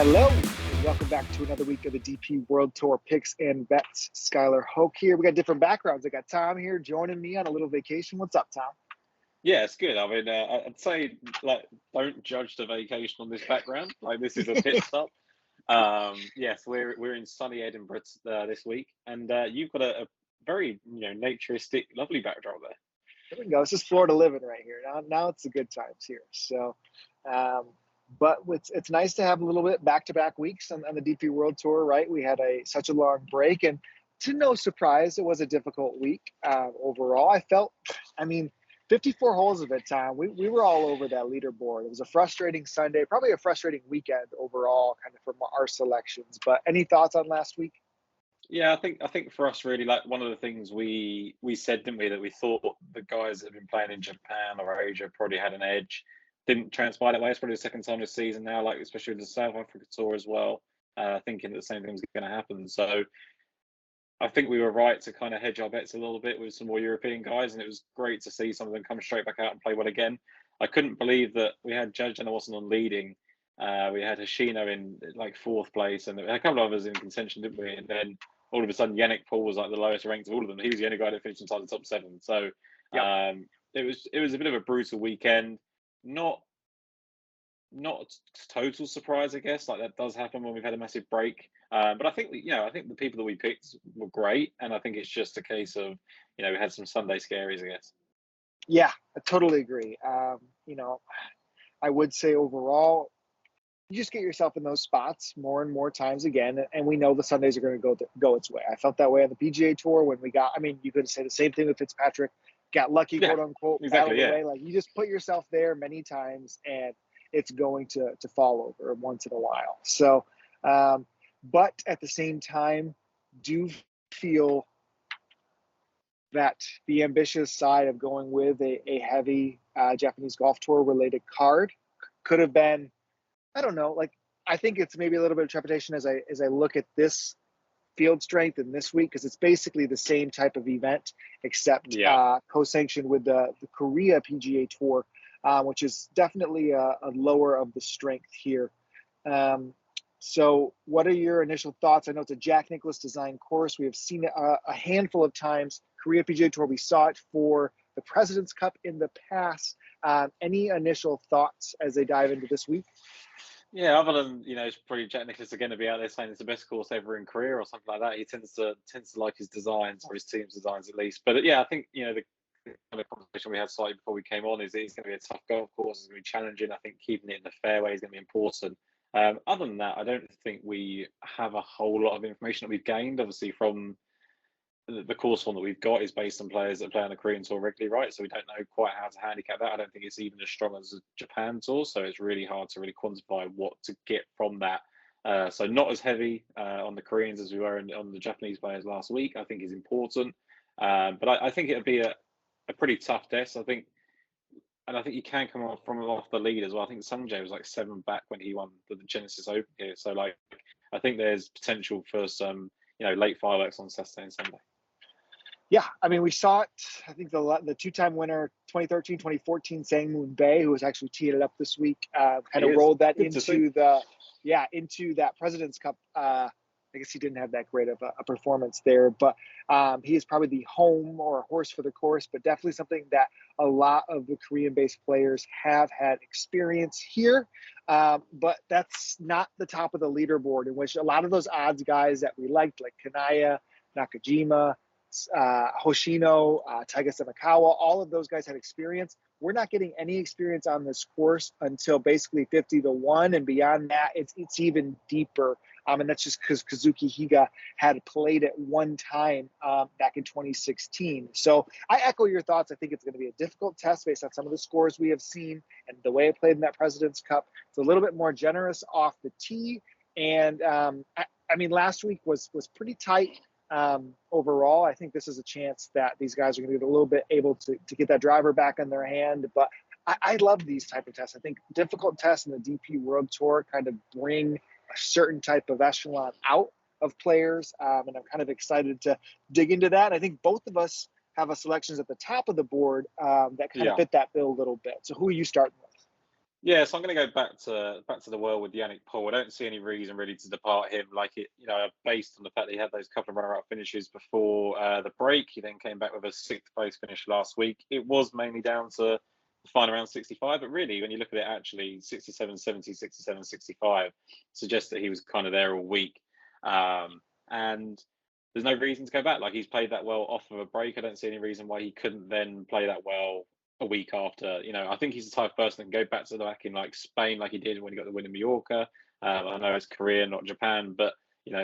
Hello, and welcome back to another week of the DP World Tour Picks and Bets. Skylar, Hoke here. We got different backgrounds. I got Tom here joining me on a little vacation. What's up, Tom? Yeah, it's good. I mean, I'd say don't judge the vacation on this background. This is a pit stop. Yes, we're in sunny Edinburgh this week, and you've got a very naturistic, lovely backdrop there. There we go. This is Florida living right here. Now it's the good times here. So, but it's nice to have a little bit back-to-back weeks on the DP World Tour, right? We had such a long break, and to no surprise, it was a difficult week overall. 54 holes of it, Tom. We were all over that leaderboard. It was a frustrating Sunday, probably a frustrating weekend overall, kind of from our selections. But any thoughts on last week? Yeah, I think for us, really, one of the things we said, didn't we, that we thought the guys that have been playing in Japan or Asia probably had an edge. Didn't transpire that way. It's probably the second time this season now, especially with the South Africa tour as well, thinking that the same thing was going to happen. So I think we were right to kind of hedge our bets a little bit with some more European guys, and it was great to see some of them come straight back out and play well again. I couldn't believe that we had Judge and I wasn't on leading. We had Hoshino in fourth place, and a couple of others in contention, didn't we? And then all of a sudden, Yannick Paul was the lowest ranked of all of them. He was the only guy that finished inside the top 7. So yep. It was a bit of a brutal weekend. Not total surprise, I guess. That does happen when we've had a massive break. But I think the people that we picked were great, and I think it's just a case of we had some Sunday scaries, I guess. Yeah, I totally agree. I would say overall, you just get yourself in those spots more and more times again, and we know the Sundays are going to go its way. I felt that way on the PGA Tour when we got. I mean, you could say the same thing with Fitzpatrick. Got lucky, quote unquote, exactly. Yeah. Away. You just put yourself there many times, and it's going to fall over once in a while. So, but at the same time, do feel that the ambitious side of going with a heavy Japanese golf tour related card could have been, I don't know, I think it's maybe a little bit of trepidation as I look at this field strength in this week, because it's basically the same type of event except co-sanctioned with the Korea PGA Tour, which is definitely a lower of the strength here. So what are your initial thoughts? I know it's a Jack Nicklaus design course. We have seen it a handful of times. Korea PGA Tour, we saw it for the President's Cup in the past. Any initial thoughts as they dive into this week? Yeah, other than it's probably Jack Nicklaus are going to be out there saying it's the best course ever in Korea or something like that. He tends to like his designs, or his team's designs at least. But yeah, I think the kind of conversation we had slightly before we came on is it's going to be a tough golf course. It's going to be challenging. I think keeping it in the fairway is going to be important. Other than that, I don't think we have a whole lot of information that we've gained. Obviously, from the course form that we've got is based on players that play on the Korean Tour regularly, right? So we don't know quite how to handicap that. I don't think it's even as strong as the Japan Tour, so it's really hard to really quantify what to get from that. So not as heavy on the Koreans as we were on the Japanese players last week, I think is important. But I think it'll be a pretty tough test. I think you can come off the lead as well. I think Sungjae was 7 back when he won the Genesis Open here. So I think there's potential for some late fireworks on Saturday and Sunday. Yeah, I mean, we saw it. I think the two-time winner, 2013, 2014, Sang Moon Bae, who was actually teeing it up this week, kind of rolled that into that President's Cup. I guess he didn't have that great of a performance there, but he is probably the home or a horse for the course, but definitely something that a lot of the Korean-based players have had experience here. But that's not the top of the leaderboard, in which a lot of those odds guys that we liked, like Kanaya, Nakajima, Hoshino, Taiga Samakawa, all of those guys had experience. We're not getting any experience on this course until basically 50-1, and beyond that, it's even deeper. And that's just because Kazuki Higa had played it one time back in 2016. So I echo your thoughts. I think it's going to be a difficult test based on some of the scores we have seen and the way it played in that President's Cup. It's a little bit more generous off the tee. And I mean, last week was pretty tight. Overall, I think this is a chance that these guys are going to be a little bit able to get that driver back in their hand. But I love these type of tests. I think difficult tests in the DP World Tour kind of bring a certain type of echelon out of players. And I'm kind of excited to dig into that. I think both of us have selections at the top of the board that kind of fit that bill a little bit. So who are you starting with? Yeah, so I'm going to go back to the world with Yannick Paul. I don't see any reason really to depart him. Like it, based on the fact that he had those couple of runner-up finishes before the break, he then came back with a sixth place finish last week. It was mainly down to the final around 65, but really, when you look at it, actually 67, 70, 67, 65 suggests that he was kind of there all week. And there's no reason to go back. Like he's played that well off of a break. I don't see any reason why he couldn't then play that well a week after. I think he's the type of person that can go back to back in like Spain, like he did when he got the win in Mallorca. I know it's Korea, not Japan, but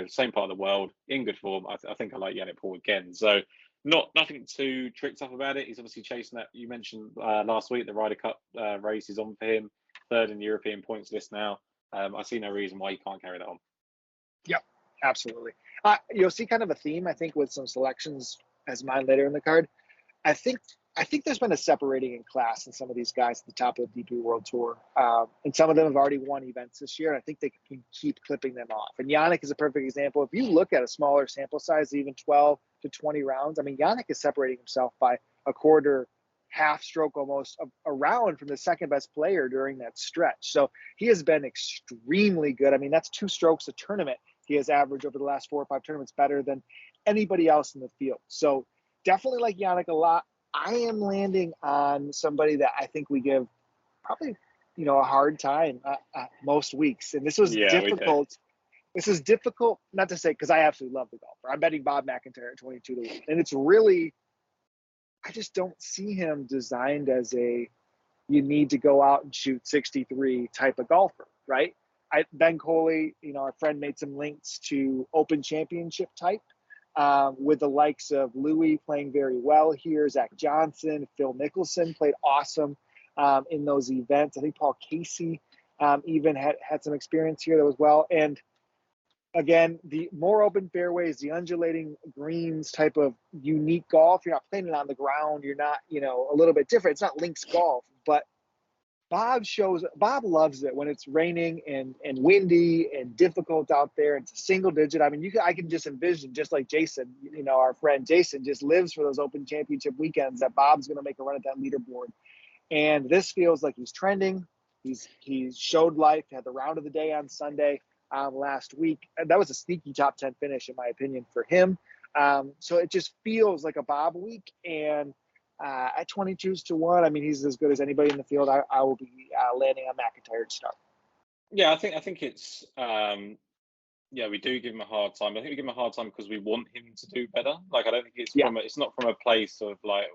same part of the world, in good form. I think I like Yannick Paul again. So nothing too tricked up about it. He's obviously chasing that. You mentioned last week the Ryder Cup race is on for him, third in the European points list now. I see no reason why he can't carry that on. Yep, absolutely. You'll see kind of a theme, I think, with some selections as mine later in the card. I think there's been a separating in class in some of these guys at the top of the DP World Tour. And some of them have already won events this year, and I think they can keep clipping them off. And Yannick is a perfect example. If you look at a smaller sample size, even 12 to 20 rounds, I mean, Yannick is separating himself by a quarter, half stroke almost around from the second best player during that stretch. So he has been extremely good. I mean, that's 2 strokes a tournament. He has averaged over the last 4 or 5 tournaments better than anybody else in the field. So definitely like Yannick a lot. I am landing on somebody that I think we give probably, a hard time most weeks. And this was difficult. This is difficult, not to say, because I absolutely love the golfer. I'm betting Bob McIntyre at 22 to 1. And it's really, I just don't see him designed as you need to go out and shoot 63 type of golfer, right? Ben Coley, our friend made some links to Open Championship type. With the likes of Louis playing very well here, Zach Johnson, Phil Mickelson played awesome in those events. I think Paul Casey even had some experience here that was well. And again, the more open fairways, the undulating greens type of unique golf. You're not playing it on the ground. You're not, a little bit different. It's not links golf, but Bob loves it when it's raining and windy and difficult out there. It's a single digit. I mean, I can just envision, just like Jason, our friend Jason just lives for those Open Championship weekends, that Bob's going to make a run at that leaderboard. And this feels like he's trending. He's showed life, had the round of the day on Sunday last week. And that was a sneaky top 10 finish, in my opinion, for him. So it just feels like a Bob week. And at 22 to 1, I mean, he's as good as anybody in the field. I will be landing on McIntyre to start. Yeah, I think it's we do give him a hard time. I think we give him a hard time because we want him to do better. Like I don't think it's not from a place of like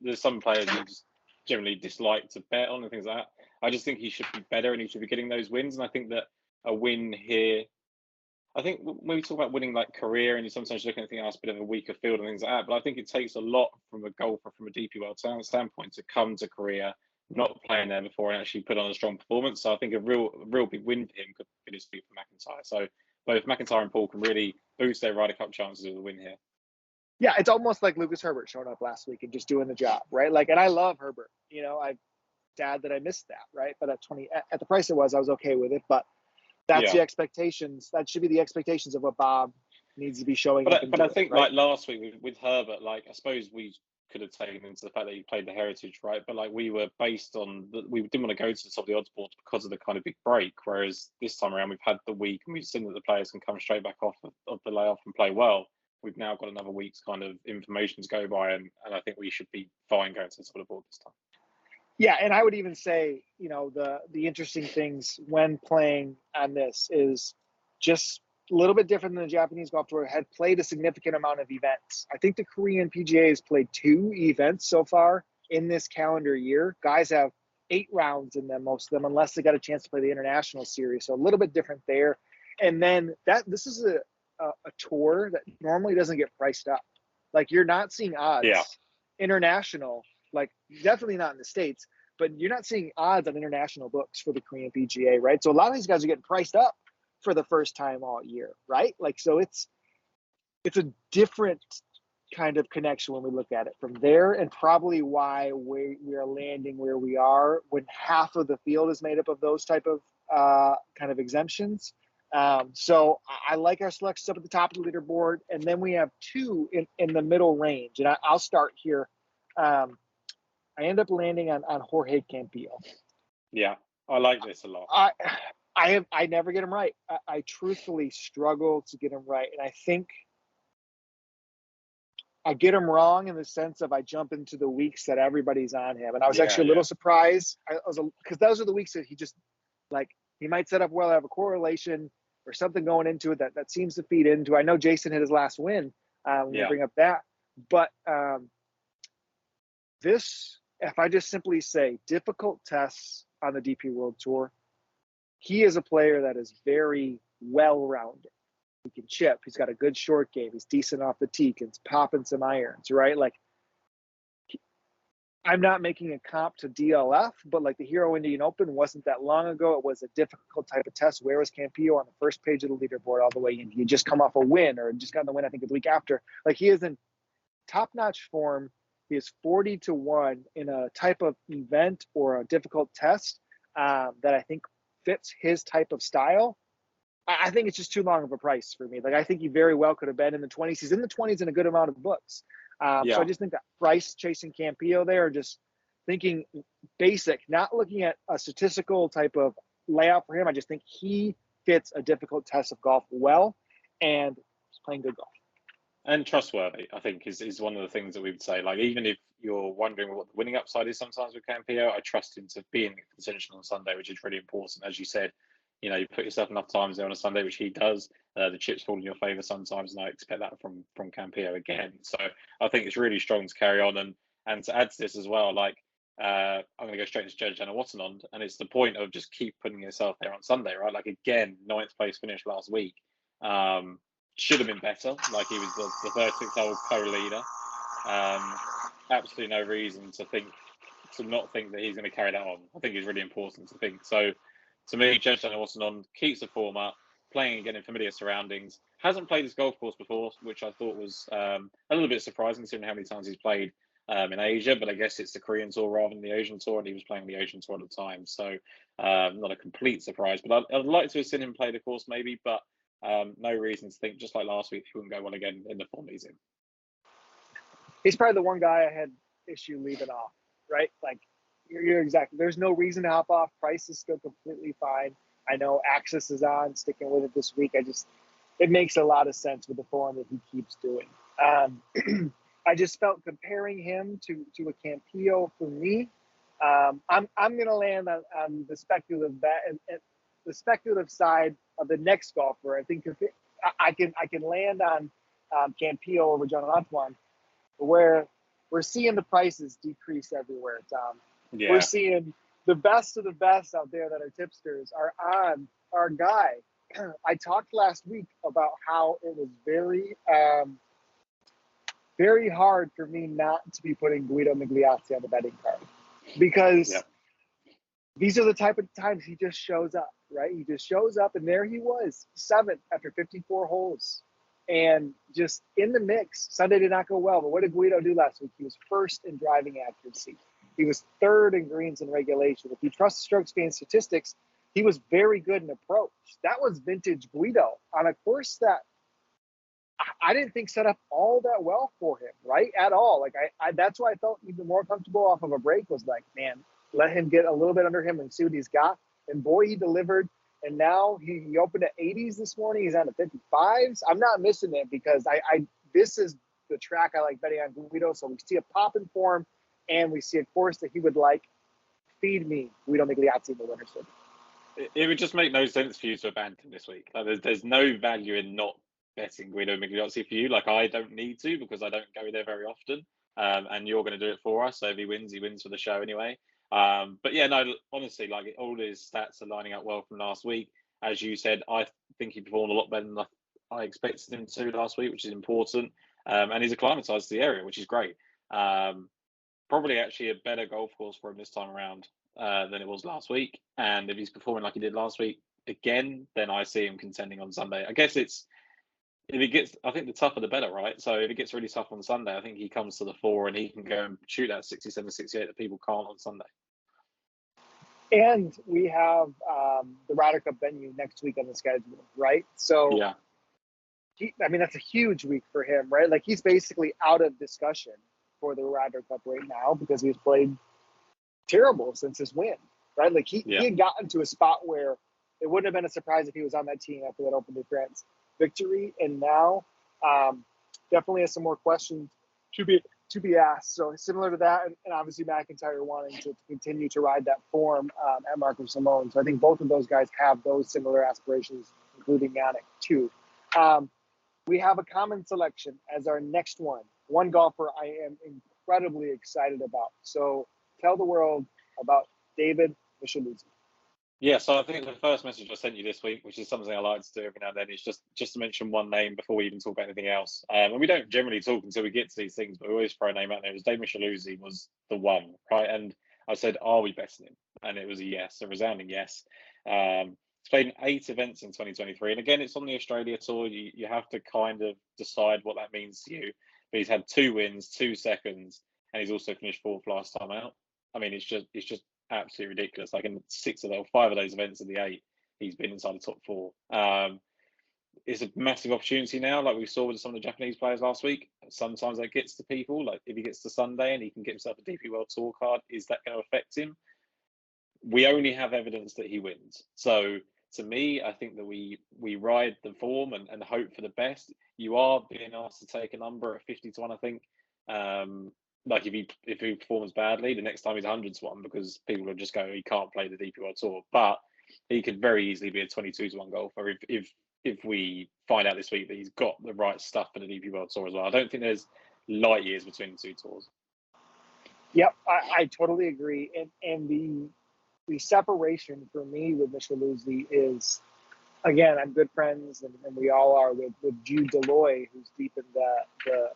there's some players you just generally dislike to bet on and things like that. I just think he should be better and he should be getting those wins. And I think that a win here, I think when we talk about winning like career and you sometimes look at anything else, a bit of a weaker field and things like that. But I think it takes a lot from a golfer, from a DP World standpoint, to come to Korea, not playing there before, and actually put on a strong performance. So I think a real big win for him could be this week for McIntyre. So both McIntyre and Paul can really boost their Ryder Cup chances of a win here. Yeah, it's almost like Lucas Herbert showing up last week and just doing the job, right? Like, and I love Herbert. I'm sad that I missed that, right? But at the price it was, I was okay with it. But that's the expectations. That should be the expectations of what Bob needs to be showing. But I think like last week with Herbert, like I suppose we could have taken into the fact that he played the Heritage, right? But like we were based on we didn't want to go to the top of the odds board because of the kind of big break. Whereas this time around, we've had the week and we've seen that the players can come straight back off of the layoff and play well. We've now got another week's kind of information to go by, and I think we should be fine going to the top of the board this time. Yeah, and I would even say, the interesting things when playing on this is just a little bit different than the Japanese Golf Tour had played a significant amount of events. I think the Korean PGA has played 2 events so far in this calendar year. Guys have 8 rounds in them, most of them, unless they got a chance to play the international series. So a little bit different there. And then this is a tour that normally doesn't get priced up. Like you're not seeing odds international, like definitely not in the States, but you're not seeing odds on international books for the Korean PGA, right? So a lot of these guys are getting priced up for the first time all year, right? Like, so it's a different kind of connection when we look at it from there, and probably why we are landing where we are when half of the field is made up of those type of kind of exemptions. So I like our selections up at the top of the leaderboard, and then we have 2 in the middle range, and I'll start here. I end up landing on Jorge Campillo. Yeah, I like this a lot. I never get him right. I truthfully struggle to get him right, and I think I get him wrong in the sense of I jump into the weeks that everybody's on him, and I was actually a little surprised. Because those are the weeks that he just like he might set up well, have a correlation or something going into it that seems to feed into. I know Jason hit his last win when we bring up that, but this, if I just simply say difficult tests on the DP World Tour, he is a player that is very well-rounded. He can chip. He's got a good short game. He's decent off the tee. He's popping some irons, right? Like, I'm not making a comp to DLF, but like the Hero Indian Open wasn't that long ago. It was a difficult type of test. Where was Campillo on the first page of the leaderboard all the way in? He just come off a win or just got the win, I think, the week after. Like, he is in top-notch form. He is 40-1 in a type of event or a difficult test that I think fits his type of style. I think it's just too long of a price for me. Like, I think he very well could have been in the 20s. He's in the 20s in a good amount of books. So I just think that price chasing Campillo there, just thinking basic, not looking at a statistical type of layout for him. I just think he fits a difficult test of golf well, and he's playing good golf. And trustworthy, I think, is one of the things that we would say. Like, even if you're wondering what the winning upside is sometimes with Campillo, I trust him to be in contention on Sunday, which is really important. As you said, you know, you put yourself enough times there on a Sunday, which he does. The chips fall in your favour sometimes, and I expect that from Campillo again. So I think it's really strong to carry on. And to add to this as well, like, I'm going to go straight into Judge Anna Wattenond, and it's the point of just keep putting yourself there on Sunday, right? Like, again, 9th place finish last week. Should have been better. Like, he was the 36-hole co-leader. Absolutely no reason to not think that he's going to carry that on. I think it's really important to think. So, to me, Judge Anna Wattenond keeps the form up, playing again in familiar surroundings. Hasn't played this golf course before, which I thought was a little bit surprising considering how many times he's played in Asia. But I guess it's the Korean Tour rather than the Asian Tour, and he was playing the Asian Tour at the time. So, not a complete surprise. But I'd like to have seen him play the course maybe, but no reason to think, just like last week, he wouldn't go well again in the form he's in. He's probably the one guy I had issue leaving off, right? Like, you're exactly. There's no reason to hop off. Price is still completely fine. I know Axis is on, sticking with it this week. It makes a lot of sense with the form that he keeps doing. I just felt comparing him to a Campillo for me. I'm gonna land on the speculative the speculative side of the next golfer. I think I can land on Campillo over John Antoine, where we're seeing the prices decrease everywhere, Tom. Yeah. We're seeing the best of the best out there that are tipsters are on our guy. I talked last week about how it was very, very hard for me not to be putting Guido Micheluzzi on the betting card, because these are the type of times he just shows up, right? He just shows up, and there he was, 7th after 54 holes. And just in the mix. Sunday did not go well, but what did Guido do last week? He was 1st in driving accuracy. He was 3rd in greens and regulation. If you trust the strokes gained statistics, he was very good in approach. That was vintage Guido on a course that I didn't think set up all that well for him, right? At all. Like, I that's why I felt even more comfortable off of a break, was like, man, let him get a little bit under him and see what he's got. And boy, he delivered. And now he opened at 80s this morning. He's on the 55s. I'm not missing it, because this is the track I like betting on Guido. So we see a pop in form, and we see a course that he would like. Feed me Guido Micheluzzi in the winner's circuit. It would just make no sense for you to abandon this week. Like, there's no value in not betting Guido Micheluzzi for you. Like, I don't need to, because I don't go there very often. And you're going to do it for us. So if he wins for the show anyway. But yeah, no, honestly, like, all his stats are lining up well from last week. As you said, I think he performed a lot better than I expected him to last week, which is important. And he's acclimatized to the area, which is great. Probably actually a better golf course for him this time around than it was last week. And if he's performing like he did last week again, then I see him contending on Sunday. I guess I think the tougher the better, right? So if it gets really tough on Sunday, I think he comes to the fore and he can go and shoot that 67, 68 that people can't on Sunday. And we have the Ryder Cup venue next week on the schedule, right? So, yeah, that's a huge week for him, right? Like, he's basically out of discussion for the Ryder Cup right now, because he's played terrible since his win, right? Like he had gotten to a spot where it wouldn't have been a surprise if he was on that team after that Open de France victory. And now definitely has some more questions to be asked. So similar to that, and obviously McIntyre wanting to continue to ride that form at Marco Simone. So I think both of those guys have those similar aspirations, including Yannick too. We have a common selection as our next one. One golfer I am incredibly excited about. So tell the world about David Micheluzzi. Yeah, so I think the first message I sent you this week, which is something I like to do every now and then, is just to mention one name before we even talk about anything else. And we don't generally talk until we get to these things, but we always throw a name out there. It was David Micheluzzi was the one, right? And I said, are we betting him? And it was a yes, a resounding yes. He's played in 8 events in 2023. And again, it's on the Australia Tour. You have to kind of decide what that means to you. But he's had 2 wins, 2 seconds, and he's also finished 4th last time out. I mean, it's just absolutely ridiculous. Like in 5 of those events of the 8, he's been inside the top 4. It's a massive opportunity now, like we saw with some of the Japanese players last week. Sometimes that gets to people. Like if he gets to Sunday and he can get himself a DP World Tour card, is that going to affect him? We only have evidence that he wins. So to me, I think that we ride the form and hope for the best. You are being asked to take a number at 50 to 1, I think. Like if he performs badly, the next time he's 100 to 1, because people will just go, he can't play the DP World Tour. But he could very easily be a 22 to 1 golfer if we find out this week that he's got the right stuff for the DP World Tour as well. I don't think there's light years between the 2 tours. Yep, I totally agree. And the separation for me with Micheluzzi is, again, I'm good friends, and we all are, with Jude Deloy, who's deep in the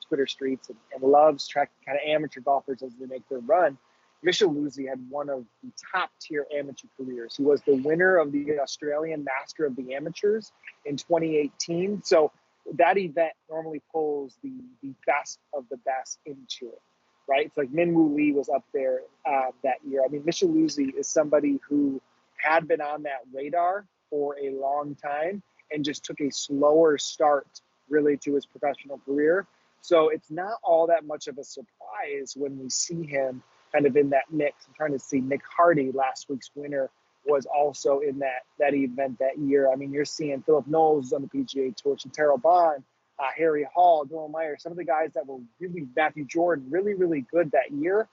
Twitter streets and loves tracking kind of amateur golfers as they make their run. Micheluzzi had one of the top tier amateur careers. He was the winner of the Australian Master of the Amateurs in 2018. So that event normally pulls the best of the best into it, right? It's like Min Woo Lee was up there that year. I mean, Micheluzzi is somebody who had been on that radar for a long time and just took a slower start really to his professional career. So it's not all that much of a surprise when we see him kind of in that mix. I'm trying to see Nick Hardy, last week's winner, was also in that event that year. I mean, you're seeing Philip Knowles on the PGA Tour, Shantaro Bond, Harry Hall, Dylan Meyer, some of the guys that were really, Matthew Jordan, really, really good that year.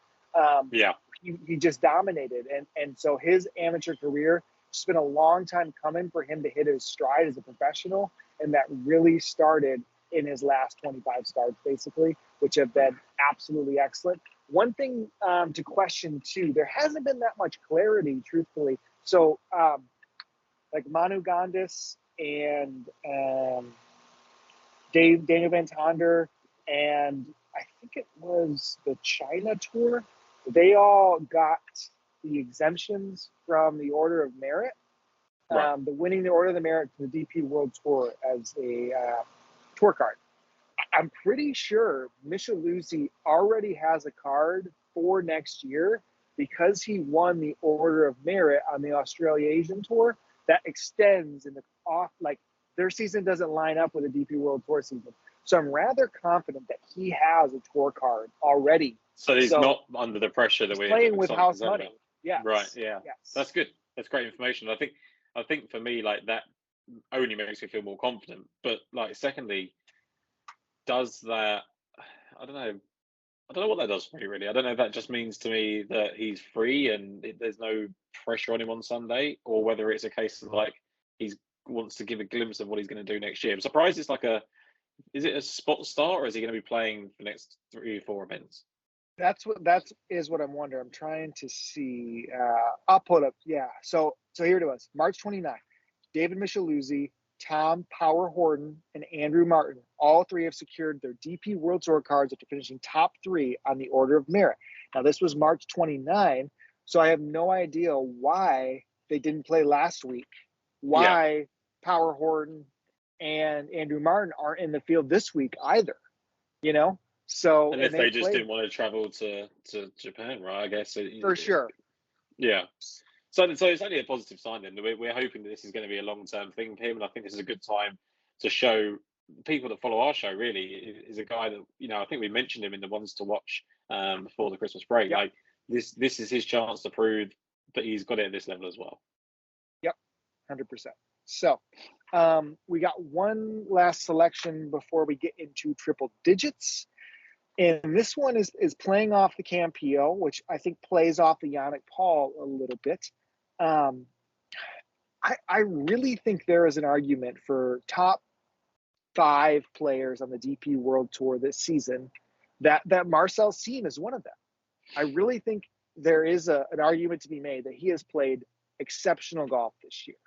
He just dominated. And so his amateur career, it's been a long time coming for him to hit his stride as a professional. And that really started in his last 25 starts, basically, which have been absolutely excellent. One thing to question, too, there hasn't been that much clarity, truthfully. So, like Manu Gandis and Daniel Van Tonder, and I think it was the China Tour, they all got the exemptions from the Order of Merit, the winning the Order of the Merit to the DP World Tour as a tour card. I'm pretty sure Micheluzzi already has a card for next year because he won the Order of Merit on the Australia Asian Tour. That extends in the off, like their season doesn't line up with a DP World Tour season. So I'm rather confident that he has a tour card already. So he's not under the pressure that we're playing with house money. Yeah. Right. Yeah. Yes. That's good. That's great information. I think for me, like, that only makes me feel more confident. But like, secondly, does that, I don't know what that does for me, really. I don't know if that just means to me that he's free and there's no pressure on him on Sunday, or whether it's a case of like he wants to give a glimpse of what he's going to do next year. I'm surprised it's like is it a spot start, or is he going to be playing the next 3 or 4 events? That is what I'm wondering. I'm trying to see. I'll pull it up. Yeah. So here it was. March 29th. David Micheluzzi, Tom Power Horton, and Andrew Martin, all 3 have secured their DP World Tour cards after finishing top 3 on the Order of Merit. Now, this was March 29, so I have no idea why they didn't play last week, why Power Horton and Andrew Martin aren't in the field this week either, you know? So, and if they just didn't want to travel to Japan, right? I guess. For sure. Yeah. So it's only a positive sign then. We're hoping that this is going to be a long-term thing for him, and I think this is a good time to show people that follow our show, really, is a guy that, you know, I think we mentioned him in the ones to watch before the Christmas break. Yep. Like this is his chance to prove but he's got it at this level as well. Yep, 100%. So we got one last selection before we get into triple digits. And this one is playing off the Campillo, which I think plays off the Yannick Paul a little bit. I really think there is an argument for top 5 players on the DP World Tour this season that Marcel Siem is one of them. I really think there is an argument to be made that he has played exceptional golf this year,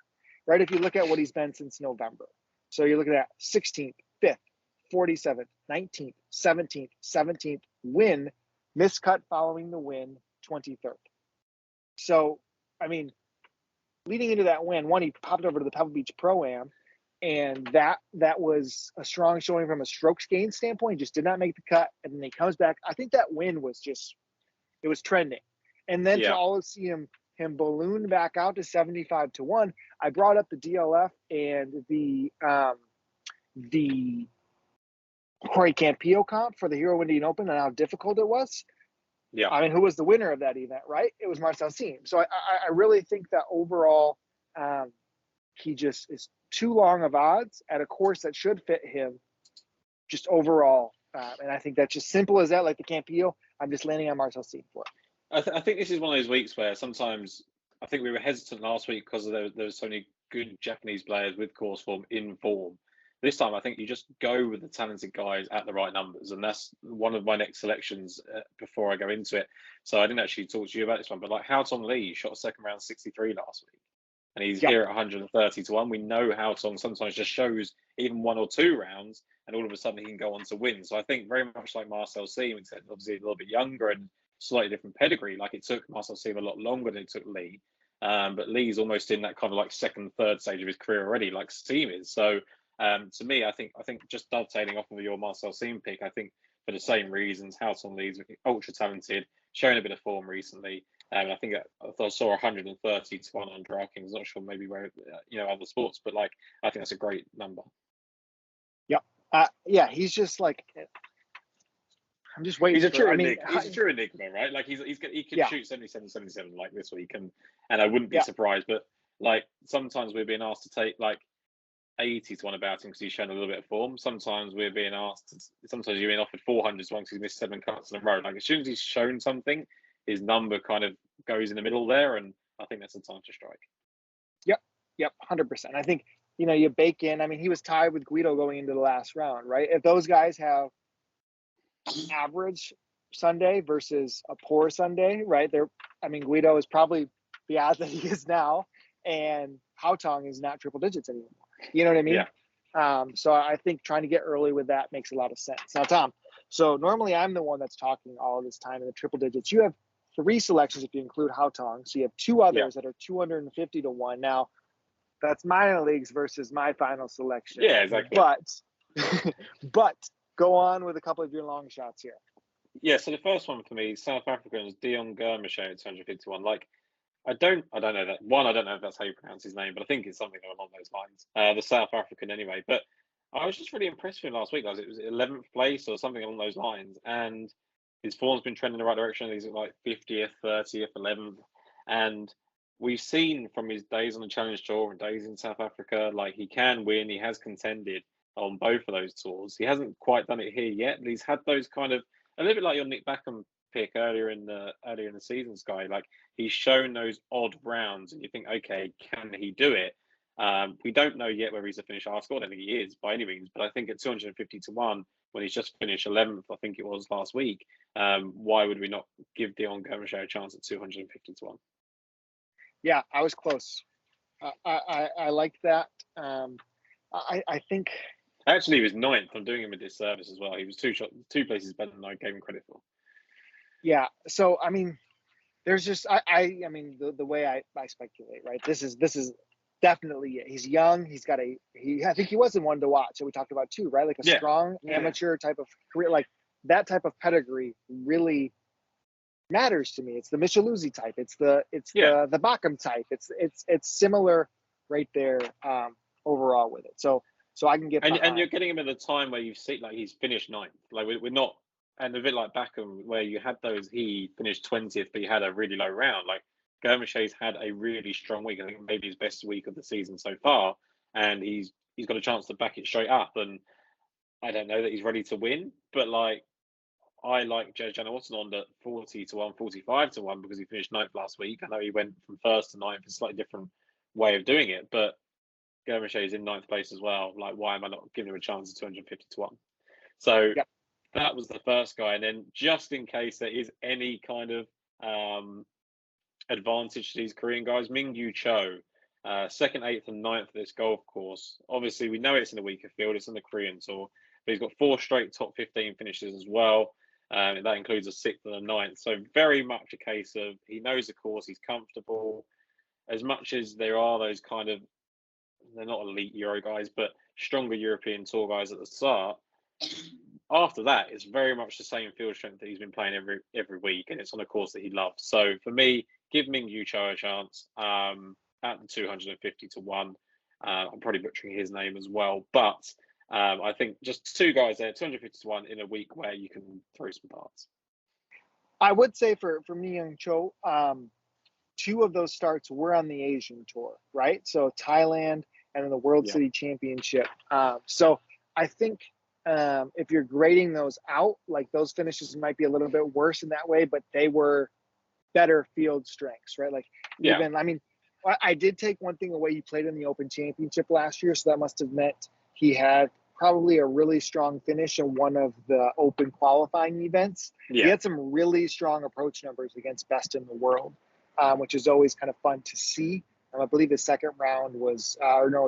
right? If you look at what he's been since November. So you're looking at 16th, 5th, 47th, 19th, 17th, 17th, win, miscut following the win, 23rd. So, I mean, leading into that win, one, he popped over to the Pebble Beach Pro-Am, and that was a strong showing from a strokes gain standpoint. Just did not make the cut, and then he comes back. I think that win was just, it was trending. And then to all see him balloon back out to 75-1. I brought up the DLF and the Jorge Campillo comp for the Hero Indian Open and how difficult it was. Yeah. I mean, who was the winner of that event, right? It was Marcel Siem. So I really think that overall, he just is too long of odds at a course that should fit him just overall. And I think that's just simple as that, like the Campillo. I'm just landing on Marcel Siem for it. I think this is one of those weeks where sometimes I think we were hesitant last week because there was so many good Japanese players with course form in form. This time, I think you just go with the talented guys at the right numbers, and that's one of my next selections before I go into it. So I didn't actually talk to you about this one, but like Haotong Li shot a second round 63 last week, and he's here at 130-1. We know Haotong sometimes just shows even 1 or 2 rounds, and all of a sudden he can go on to win. So I think very much like Marcel Siem, except obviously a little bit younger and slightly different pedigree. Like it took Marcel Siem a lot longer than it took Li, but Li's almost in that kind of like second, third stage of his career already, like Siem is. So. To me, I think just dovetailing off of your Marcel Siem pick, I think for the same reasons, Haotong Li's ultra talented, showing a bit of form recently. I think I saw 130-1 on DraftKings. Not sure maybe where other sports, but like I think that's a great number. Yeah, he's just like, I'm just waiting. He's a true enigma, right? Like he can shoot 77 like this week, and I wouldn't be surprised. But like sometimes we're being asked to take like 80-1 about him because he's shown a little bit of form. Sometimes you're being offered 400-1 because he's missed 7 cuts in a row. Like as soon as he's shown something, his number kind of goes in the middle there, and I think that's the time to strike. Yep, 100%. I think you bake in. I mean, he was tied with Guido going into the last round, right? If those guys have average Sunday versus a poor Sunday, right? Guido is probably the odds that he is now, and Haotong is not triple digits anymore. You know what I mean? Yeah. So I think trying to get early with that makes a lot of sense. Now, Tom, so normally I'm the one that's talking all of this time in the triple digits. You have 3 selections if you include Haotong. So you have 2 others that are 250-1. Now, that's minor leagues versus my final selection. Yeah, exactly. But go on with a couple of your long shots here. Yeah, so the first one for me, South Africans, Dion Gurmashay at 251. Like, I don't know that. One, I don't know if that's how you pronounce his name, but I think it's something along those lines. The South African anyway. But I was just really impressed with him last week. It was 11th place or something along those lines. And his form's been trending in the right direction. He's at like 50th, 30th, 11th. And we've seen from his days on the Challenge Tour and days in South Africa, like he can win. He has contended on both of those tours. He hasn't quite done it here yet, but he's had those kind of, a little bit like your Nick Backham pick earlier in the season, Sky. Like he's shown those odd rounds, and you think, okay, can he do it? We don't know yet whether he's a finished article. I don't think he is by any means, but I think at 250-1, when he's just finished 11th, I think it was last week, why would we not give Dion Gurmashay a chance at 250-1? Yeah, I was close. I liked that. I think actually he was 9th. I'm doing him a disservice as well. He was 2 places better than I gave him credit for. Yeah. So I mean, there's just I mean the way I speculate, right? This is definitely it. He's young. He's got I think he wasn't one to watch that we talked about too, right? Like a strong amateur type of career, like that type of pedigree really matters to me. It's the Micheluzzi type. It's the Backham type. It's similar right there overall with it. So I can get and you're getting him at a time where you've seen like he's finished 9th. Like we're not, and a bit like Backham where you had those, he finished 20th, but he had a really low round. Like Germichet's had a really strong week. I think maybe his best week of the season so far, and he's got a chance to back it straight up. And I don't know that he's ready to win, but like I like Jenna Watson on the 40-1, 45-1 because he finished ninth last week. I know he went from first to ninth, a slightly different way of doing it, but Germichet is in ninth place as well. Like, why am I not giving him a chance at 250-1? So that was the first guy. And then just in case there is any kind of advantage to these Korean guys, Mingyu Cho, second, eighth, and ninth of this golf course. Obviously, we know it's in a weaker field. It's on the Korean tour, but he's got 4 straight top 15 finishes as well. And that includes a 6th and a 9th. So very much a case of he knows the course, he's comfortable. As much as there are those kind of, they're not elite Euro guys, but stronger European tour guys at the start. After that, it's very much the same field strength that he's been playing every week, and it's on a course that he loves. So for me, give Mingyu Cho a chance at the 250-1. I'm probably butchering his name as well, but I think just 2 guys there, 250-1 in a week where you can throw some darts. I would say for Mingyu Cho, 2 of those starts were on the Asian tour, right? So Thailand and then the World City Championship. So I think if you're grading those out, like those finishes might be a little bit worse in that way, but they were better field strengths, right? Like even, I mean, I did take one thing away. He played in the Open Championship last year, so that must have meant he had probably a really strong finish in one of the Open qualifying events. He had some really strong approach numbers against best in the world, which is always kind of fun to see. I believe his second round was,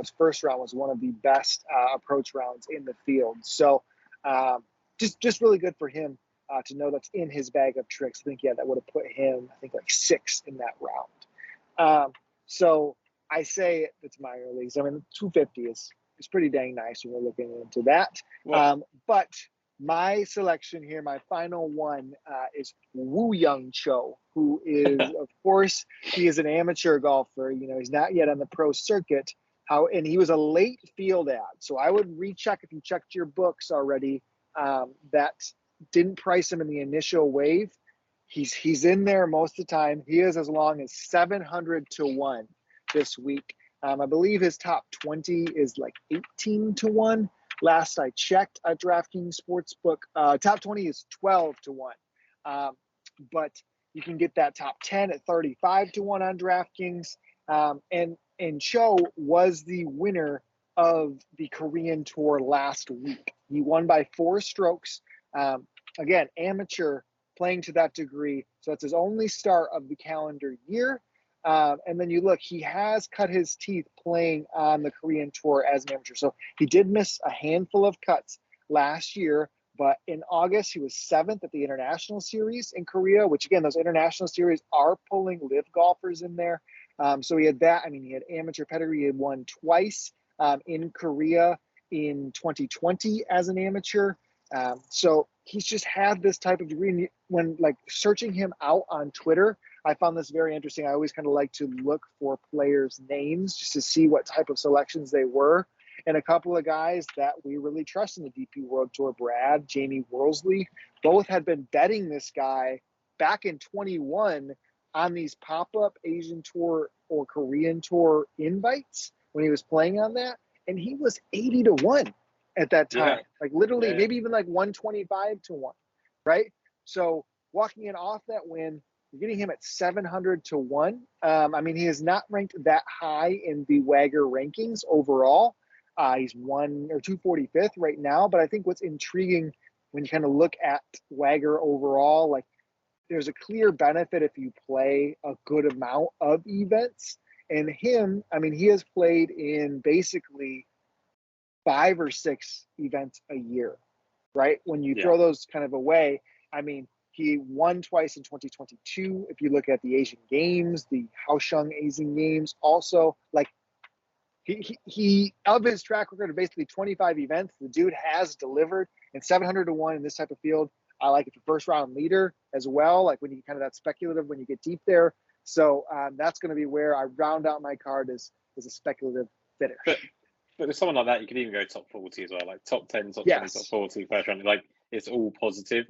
his first round was one of the best approach rounds in the field. So just really good for him to know that's in his bag of tricks. I think, that would have put him, I think, like 6th in that round. So I say it's minor leagues. I mean, 250 is pretty dang nice when we're looking into that. But my selection here, my final one, is Woo Young Cho, who is, of course, he is an amateur golfer. He's not yet on the pro circuit. And he was a late field ad. So I would recheck if you checked your books already. That didn't price him in the initial wave. He's in there most of the time. He is as long as 700-1 this week. I believe his top 20 is like 18-1. Last I checked at DraftKings Sportsbook, top 20 is 12-1. But you can get that top 10 at 35-1 on DraftKings. And Cho was the winner of the Korean Tour last week. He won by 4 strokes. Again, amateur, playing to that degree. So that's his only start of the calendar year. And then you look, he has cut his teeth playing on the Korean Tour as an amateur. So he did miss a handful of cuts last year, but in August, he was 7th at the International Series in Korea, which again, those International Series are pulling live golfers in there. So he had that. I mean, he had amateur pedigree. He had won twice in Korea in 2020 as an amateur. So he's just had this type of degree. And when like searching him out on Twitter, I found this very interesting. I always kind of like to look for players' names just to see what type of selections they were. And a couple of guys that we really trust in the DP World Tour, Brad, Jamie Worsley, both had been betting this guy back in 21 on these pop-up Asian Tour or Korean Tour invites when he was playing on that. And he was 80-1 at that time. Like literally maybe even like 125-1, right? So walking in off that win, you're getting him at 700-1. I mean, he is not ranked that high in the Wagger rankings overall. He's 245th right now. But I think what's intriguing when you kind of look at Wagger overall, like there's a clear benefit if you play a good amount of events. And him, I mean, he has played in basically 5 or 6 events a year, right? When you throw those kind of away, I mean, he won twice in 2022. If you look at the Asian Games, the Kaohsiung Asian Games, also like he of his track record of basically 25 events, the dude has delivered. And 700-1 in this type of field, I like it for first round leader as well. Like when you kind of that speculative when you get deep there. So that's going to be where I round out my card as a speculative finish. But with someone like that, you could even go top 40 as well, like top 10, top 20, top 40, first round. Like it's all positive.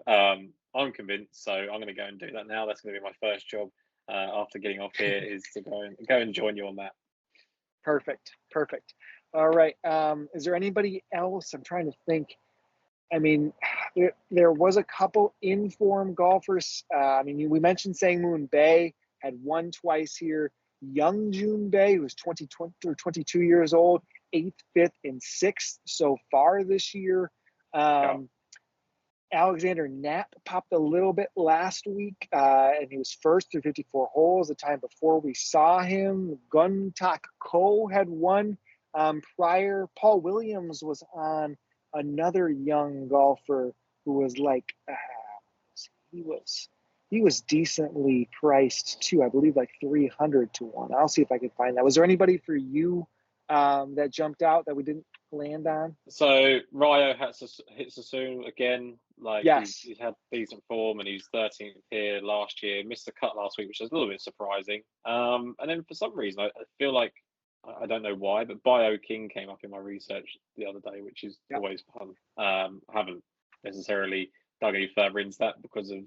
I'm convinced, so I'm going to go and do that now. That's going to be my first job after getting off here is to go and join you on that. Perfect. All right. Is there anybody else? I'm trying to think. I mean, there was a couple in-form golfers. We mentioned Sang Moon Bae had won twice here. Young Jun Bae, who was 22 years old, 8th, 5th, and 6th so far this year. Alexander Knapp popped a little bit last week, and he was first through 54 holes the time before we saw him. Gun Tak Ko had won prior. Paul Williams was on another young golfer who was like, he was decently priced too. I believe like 300 to 1. I'll see if I can find that. Was there anybody for you that jumped out that we didn't land on? So Ryo hit Sassoon again. Like yes. he's had decent form and he's 13th here last year. Missed the cut last week, which was a little bit surprising. And then for some reason, I feel like, I don't know why, but Bio King came up in my research the other day, which is always fun. I haven't necessarily dug any further into that because of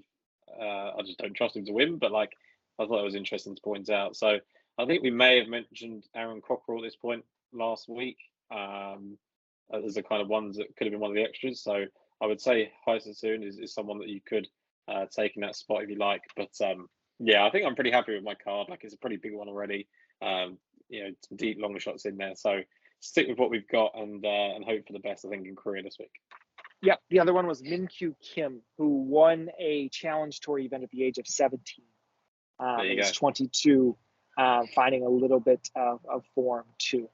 I just don't trust him to win. But like, I thought it was interesting to point out. So I think we may have mentioned Aaron Cockrell at this point last week. As the kind of ones that could have been one of the extras. So I would say Hai Sassoon is someone that you could take in that spot if you like. But I think I'm pretty happy with my card. Like, it's a pretty big one already. Some deep long shots in there. So stick with what we've got and hope for the best, I think, in Korea this week. Yeah, the other one was Min-Kyu Kim, who won a Challenge Tour event at the age of 17. He's 22, finding a little bit of form too.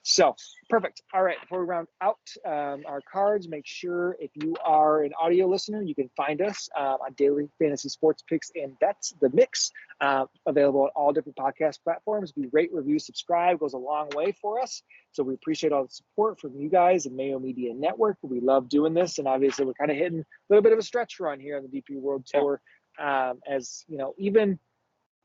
So, perfect. All right, before we round out our cards, make sure if you are an audio listener, you can find us on Daily Fantasy Sports Picks and Bets, The Mix, available on all different podcast platforms. We rate, review, subscribe, goes a long way for us. So we appreciate all the support from you guys and Mayo Media Network. We love doing this, and obviously we're kind of hitting a little bit of a stretch run here on the DP World Tour. As you know, even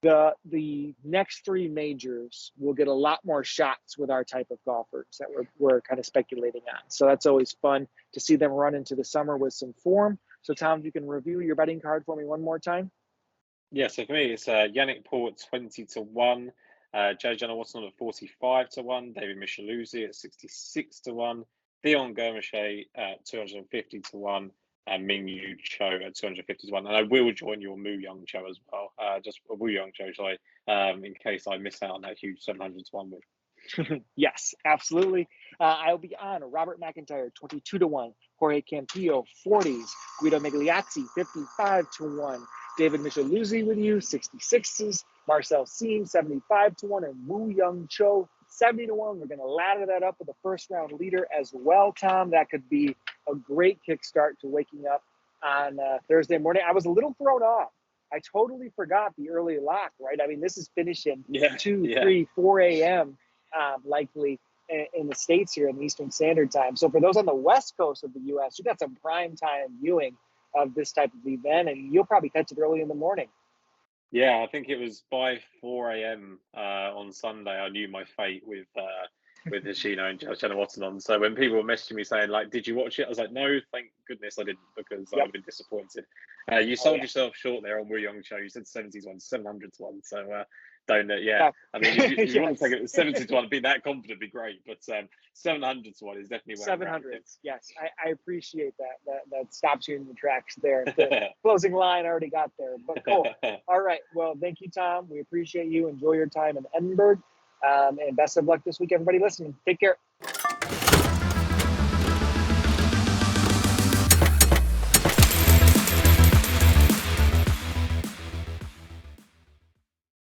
the next three majors will get a lot more shots with our type of golfers that we're kind of speculating on. So that's always fun to see them run into the summer with some form. So Tom, if you can review your betting card for me one more time. Yeah, so for me, it's Yannick Paul at 20 to 1, Jenna Watson at 45 to 1, David Micheluzzi at 66 to 1, Dion Gomachet at 250 to 1, and Ming-Yu Cho at 250 to 1. And I will join your Moo Young Cho as well, Wu Young Cho, sorry, in case I miss out on that huge 700 to 1 move. Yes, absolutely. I'll be on Robert McIntyre, 22 to 1, Jorge Campillo, 40s, Guido Migliazzi, 55 to 1, David Micheluzzi with you, 66s, Marcel Siem, 75 to 1, and Wu Young Cho, 70 to 1. We're going to ladder that up with a first round leader as well, Tom. That could be a great kickstart to waking up on Thursday morning. I was a little thrown off. I totally forgot the early lock, right? I mean, this is finishing 2, 3, 4 a.m. Likely in the States here in the Eastern Standard Time. So for those on the West Coast of the U.S., you got some prime time viewing of this type of event, and you'll probably catch it early in the morning. Yeah, I think it was by 4 a.m. On Sunday. I knew my fate with Hoshino and Jenna Watson on. So when people were messaging me saying, like, did you watch it? I was like, no, thank goodness I didn't, because I would have been disappointed. You sold yourself short there on Wu Young Cho. You said 70 to 1, 700 to 1. So don't, I mean, if you want to take it 70 to 1, be that confident, be great. But 700 to 1 is definitely where 700. Yes, I appreciate that. That stops you in the tracks there. The closing line already got there, but cool. All right. Well, thank you, Tom. We appreciate you. Enjoy your time in Edinburgh. And best of luck this week, everybody listening. Take care.